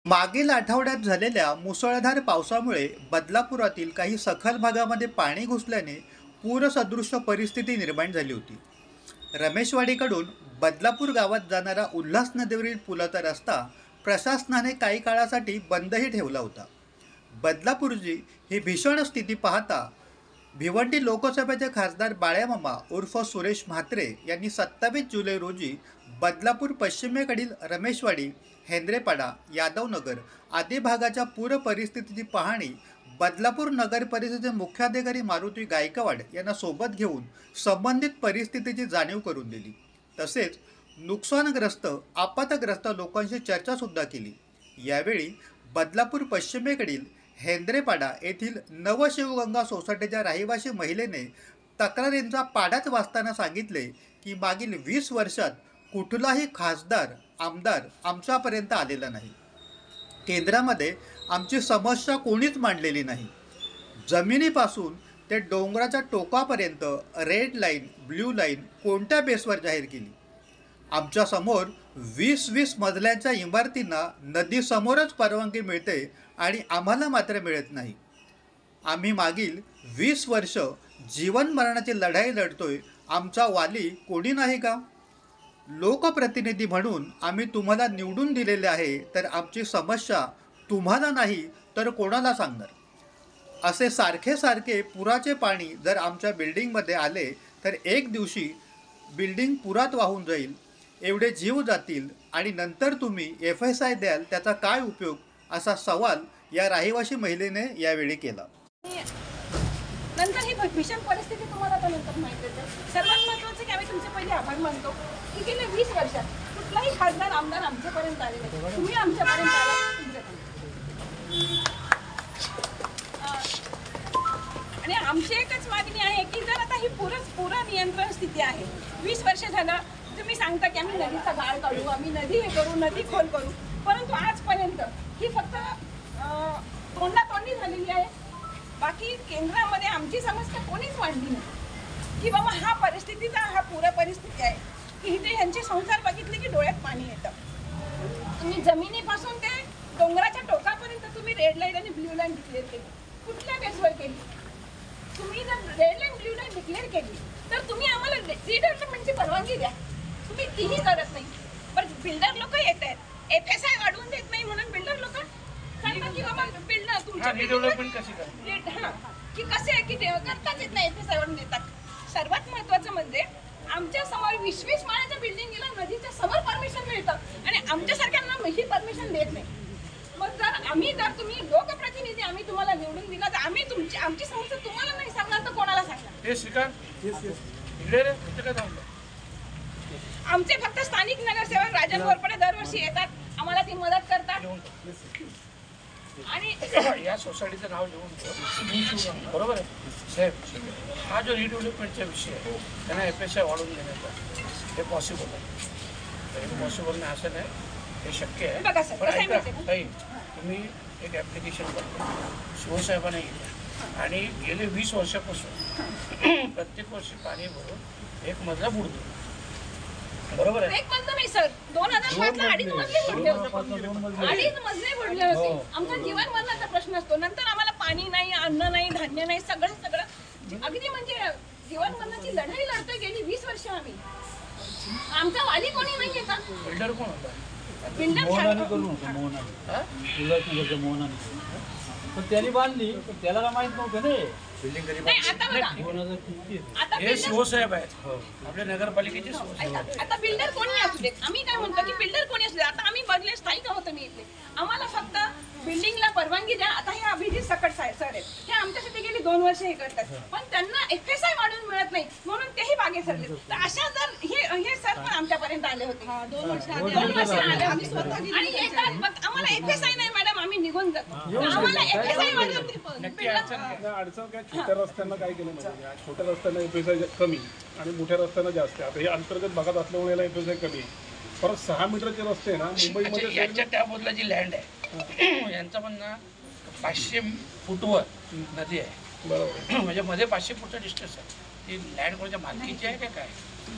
मागील आठवड्यात झालेल्या मुसळधार पावसामुळे बदलापुरातील काही सखल भागामध्ये पाणी घुसल्याने पूरसदृश्य परिस्थिती निर्माण झाली होती. रमेशवाडीकडून बदलापूर गावात जाणारा उल्हास नदीवरील पुलाचा रस्ता प्रशासनाने काही काळासाठी बंदही ठेवला होता. बदलापूरची ही भीषण स्थिती पाहता भिवंडी लोकसभेचे खासदार बाळ्यामामा उर्फ सुरेश म्हात्रे यांनी 27 जुलै रोजी बदलापूर पश्चिमेकडील रमेशवाडी, हेंद्रेपाडा, यादवनगर आदी भागाच्या पूर परिस्थितीची पाहणी बदलापूर नगर परिषदेचे मुख्याधिकारी मारुती गायकवाड यांना सोबत घेऊन संबंधित परिस्थितीची जाणीव करून दिली. तसेच नुकसानग्रस्त आपत्ग्रस्त लोकांशी चर्चासुद्धा केली. यावेळी बदलापूर पश्चिमेकडील हेंद्रेपाडा येथील नवशिवगंगा सोसायटीच्या रहिवासी महिलेने तक्रारींचा पाढाच वाचताना सांगितले की मागील 20 वर्षात कुठलाही खासदार आमदार आमच्यापर्यंत आलेला नाही. केंद्रामध्ये आमची समस्या कोणीच मांडलेली नाही. जमिनीपासून ते डोंगराच्या टोकापर्यंत रेड लाईन, ब्ल्यू लाईन कोणत्या बेसवर जाहीर केली? आमच्यासमोर 20-20 मजल्यांच्या इमारतींना नदीसमोरच परवानगी मिळते आणि आम्हाला मात्र मिळत नाही. आम्ही मागील 20 वर्ष जीवन मरणाची लढाई लढतोय. आमचा वाली कोणी नाही का? लोकप्रतिनिधी म्हणून आम्ही तुम्हाला निवडून दिलेले आहे, तर आमची समस्या तुम्हाला नाही तर कोणाला सांगणार? असे सारखे सारखे पुराचे पाणी जर आमच्या बिल्डिंगमध्ये आले तर एक दिवशी बिल्डिंग पुरात वाहून जाईल, एवढे जीव जातील आणि नंतर तुम्ही FSI द्याल, त्याचा काय उपयोग? असा सवाल या रहिवासी महिलेने यावेळी केला. नंतर ही भीषण परिस्थिती तुम्हाला तर नंतर माहिती आहे. सर्वात महत्त्वाचं की आम्ही तुमचे पहिले आभार मानतो की गेल्या 20 वर्षात कुठलाही खासदार आमदार आमच्यापर्यंत आले नाही. तुम्ही आमच्यापर्यंत आला आणि आमची एकच मागणी आहे की जर आता ही पुरा नियंत्रण स्थिती आहे, 20 वर्ष झालं तुम्ही सांगता की आम्ही नदीचा गाळ काढू, आम्ही नदी हे करू, नदी खोल करू, परंतु आजपर्यंत ही फक्त तोंडातोंडी झालेली आहे. बाकी केंद्रामध्ये आमची समस्या कोणीच मांडली नाही की बाबा हा पूर परिस्थिती आहे की इथे ह्यांचे संसार बघितले की डोळ्यात पाणी येतं. तुम्ही जमिनीपासून ते डोंगराच्या टोकापर्यंत तुम्ही रेड लाईन आणि ब्ल्यू लाईन डिक्लेअर केली. कुठल्या बेसवर केली? तुम्ही जर red line blue line declare केली तर तुम्ही आम्हाला रिडेव्हलपमेंटची परवानगी द्या. तुम्ही तीही करत नाही. पण बिल्डर लोक येत आहेत, FSI वाढवून देत नाही म्हणून बिल्डर लोक सांगतात की बाबा बिल्डर तुमच्या रिडेव्हलपमेंट कशी की कसे आहे की करताच येत नाही, FSI वाढवून देतात. सर्वात महत्त्वाचं म्हणजे आमच्या समोर 20-20 माळ्याच्या बिल्डिंगला नदीच्या समोर परमिशन मिळतं आणि आमच्यासारख्यांना ही परमिशन देत नाही. मग जर तुम्ही लोकप्रतिनिधी आम्ही तुम्हाला निवडून दिला तर आम्ही आमची समस्या तुम्हाला नाही सांगणार तर कोणाला सांगणार? हे स्वीकार आमचे फक्त स्थानिक नगरसेवक राजन घोरपडे दरवर्षी येतात, आम्हाला ती मदत करतात. आणि या सोसायटीचं नाव लिहून बरोबर आहे साहेब. हा जो रिडेव्हलपमेंटचा विषय आहे त्यांना FSI वाढवून देण्याचा हे पॉसिबल आहे. हे पॉसिबल नाही असं नाही, हे शक्य आहे. पण ऐका ताई, तुम्ही एक ॲप्लिकेशन करतो शिवसाहेबांना येईल आणि गेले 20 वर्षापासून प्रत्येक वर्षी पाणी भरून एक मजला बुडतो, बरोबर आहे? एक मजला नाही सर, 2005 ला 2.5 मजले बुडले होते. 2.5 मजले बुडले होते. आमचा जीवन मरणाचा प्रश्न असतो. नंतर आम्हाला पाणी नाही, अन्न नाही, धान्य नाही, सगळं अगदी म्हणजे जीवन मरणाची लढाई लढतोय गेली 20 वर्ष आम्ही. आमचा वाली कोणी नाहीये का? बिल्डर कोण होता? पण त्यांनी बांधली, त्याला काय माहित नव्हतं ना. हे शिवसाहेब आहेत, आपल्या नगरपालिकेचे शिवसाहेब. आता बिल्डर कोणी असू देत, आम्ही काय म्हणतो की बिल्डर कोणी असू दे. आता आम्ही बदले स्थायिक आहोत, मी इथले आम्हाला फक्त बिल्डिंगला परवानगी द्या. आता हे अभिजित सकट सर आहेत, हे आमच्यासाठी गेली 2 वर्ष हे करतात, पण त्यांना FSI वाढवून मिळत नाही म्हणून तेही मागे सरले. तर अशा जर हे सर पण आमच्यापर्यंत आले होते 2 वर्ष आले आणि आम्हाला FSI नाही मॅडम, आम्ही निघून जातो. आम्हाला FSI वाढवून अडचण काय छोट्या रस्त्यांना काय केलं म्हणजे छोट्या रस्त्यांना FSI कमी आणि मोठ्या रस्त्यांना जास्त. आता हे अंतर्गत भागात असल्यामुळे याला FSI कमी. परत 6 मीटरचे रस्ते ना मुंबईमध्ये याच्या त्या बाजूला जी लँड आहे यांचं म्हणणं 500 फूटवर नदी आहे, बरोबर? म्हणजे मध्ये 500 फूटचा डिस्टन्स आहे. ती लँड कोणाच्या मालकीची आहे का काय?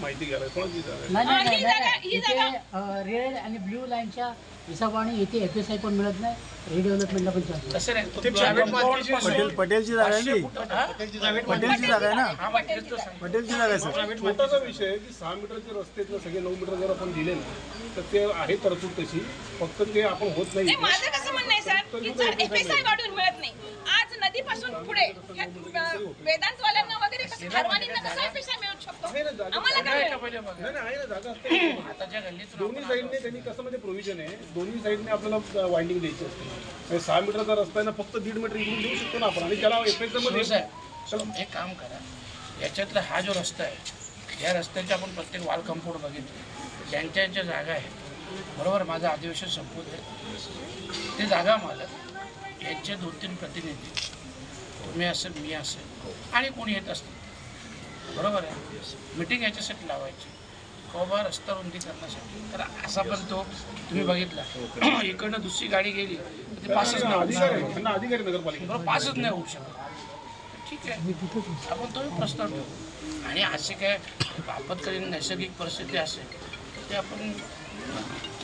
माहिती घ्यायला कोणाची जागा आहे? नाही नाही ही नाही, जागा- नाही ही जागा- इथे रेड आणि ब्ल्यू लाईनच्या हिशोबाने इथे FSI पण मिळत नाही, रिडेव्हलपमेंटला पण चान्स तसं नाही तो private bond पासून पटेलची जागा आहे 500 ना फूट- हा? पटेलची जागा आहे ना हा, मग तेच तर सांगतो. पटेलची जागा आहे सर छोटासा विषय आहे की 6 मीटरचे रस्ते जर सगळे 9 मीटर जर आपण दिले ना तर ते आहे तरतूद तशी, फक्त ते आपण होत नाही. ते माझं कसं म्हणणं आहे सर की जर FSI वाढून मिळत नाही, आज नदीपासून पुढे वेदांतवाल्यांना वगैरे कसं हरवानींना कसं FSI मिळू शकतो आम्हाला काय काय का पहिले बघा. नाही, नाही, आहे ना जागा असते. आताच्या गल्लीतून दोन्ही आपण साईडने त्यांनी कसं म्हणजे प्रोव्हिजन आहे, दोन्ही साईडने आपल्याला वाइंडिंग द्यायची असते. म्हणजे 6 मीटरचा रस्ता आहे ना, फक्त 1.5 मीटर इकडून देऊ शकतो ना आपण, आणि त्याला FSI मध्ये सुरू आहे. एक काम करा, याच्यातला हा जो रस्ता आहे या रस्त्याचे आपण प्रत्येक वॉल कंपाऊंड बघितले, ज्यांच्या ज्यांच्या जागा आहेत बरोबर, माझं अधिवेशन संपवत आहे ते जागा मालक यांचे 2-3 प्रतिनिधी, तुम्ही असेल मी असेल आणि कोणी येत असतील बरोबर आहे, मिटिंग याच्यासाठी लावायची बाबा रस्ता रुंदी करण्यासाठी. तर असा पण तो तुम्ही बघितला इकडनं दुसरी गाडी गेली तर ते पासच नाही होऊ अधिकारी आहे, शकत. त्यांना अधिकारी नगरपालिका. बरोबर, पासच नाही होऊ शकत. ठीक आहे, आपण तोही प्रस्ताव ठेवू. आणि असे काय आपत्कालीन नैसर्गिक परिस्थिती असेल ते आपण,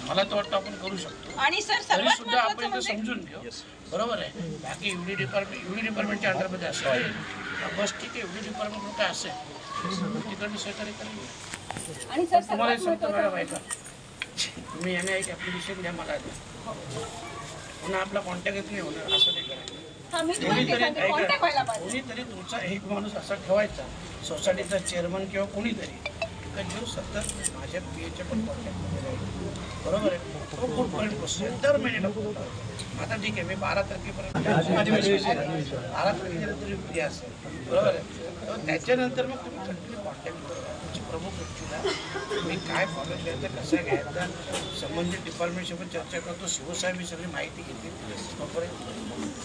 मला तर वाटतं आपण करू शकतो. आणि सर तरी सर्वात सुद्धा आपण महत्त्वाचं इथं म्हणजे समजून घेऊ बरोबर आहे. बाकी युडी डिपार्टमेंटच्या अंडरमध्ये असेल बस ठीक आहे, युडी डिपार्टमेंट काय असेल तिकडनं सहकार्य करेल. आणि सर तुम्हाला सर्वात सांगतो महत्त्वाचं मॅडम ऐका, तुम्ही याने एक ॲप्लिकेशन द्या मला द्या, पुन्हा आपला कॉन्टॅक्ट नाही होणार असं नाही करायचं. हा मी तुम्हाला ते सांगते, कॉन्टॅक्ट व्हायला पाहिजे. कोणीतरी तुमचा एक माणूस असा ठेवायचा, सोसायटीचा चेअरमन किंवा कोणीतरी का जो सतत माझ्या PA पण कॉन्टॅक्टमध्ये राहील बरोबर आहे. तो कुठपर्यंत प्रोसेस दर महिन्याला फोन करतो. आता ठीक आहे, मी 12 तारखेपर्यंत 12 तारखेला तरी फ्री असेल बरोबर आहे. तर त्याच्यानंतर मग तुम्ही कंटिन्यू कॉन्टॅक्ट करा तुमची प्रमुख व्यक्तीला, तुम्ही काय फॉलो घ्यायचं कसं घ्यायचं संबंधित डिपार्टमेंटशी पण चर्चा करतो, शिवसाहेब ही सगळी माहिती घेतील तोपर्यंत.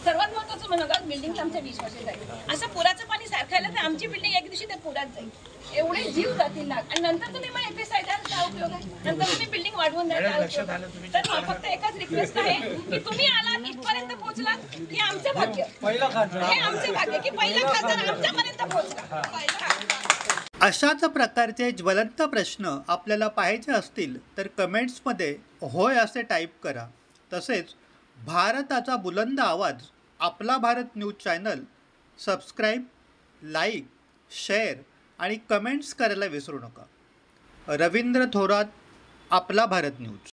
सर्वात महत्त्वाचं म्हणून बिल्डिंग आमच्या 20 वर्ष जाईल. असं पुराचं पाणी सारखायला तर आमची बिल्डिंग एक दिवशी ते पुरात जाईल, एवढे जीव जातील ना. आणि नंतर तुम्ही मग FSI द्याल, काय उपयोग आहे? नंतर तुम्ही बिल्डिंग वाढवून द्याल, काय लक्षात उपयोग? आलं तुम्ही. तर मला फक्त एकच रिक्वेस्ट आहे की तुम्ही आलात इथपर्यंत पोहोचलात हे आमचं भाग्य, हे आमचं भाग्य की पहिला खासदार आमच्यापर्यंत पोहोचला. अशाच प्रकारचे ज्वलंत प्रश्न आपल्याला पाहायचे असतील तर कमेंट्समध्ये होय असे टाईप करा. तसेच भारताचा बुलंद आवाज आपला Bharat news channel subscribe, like, share आणि कमेंट्स करायला विसरू नका. रवींद्र थोरात, आपला भारत न्यूज.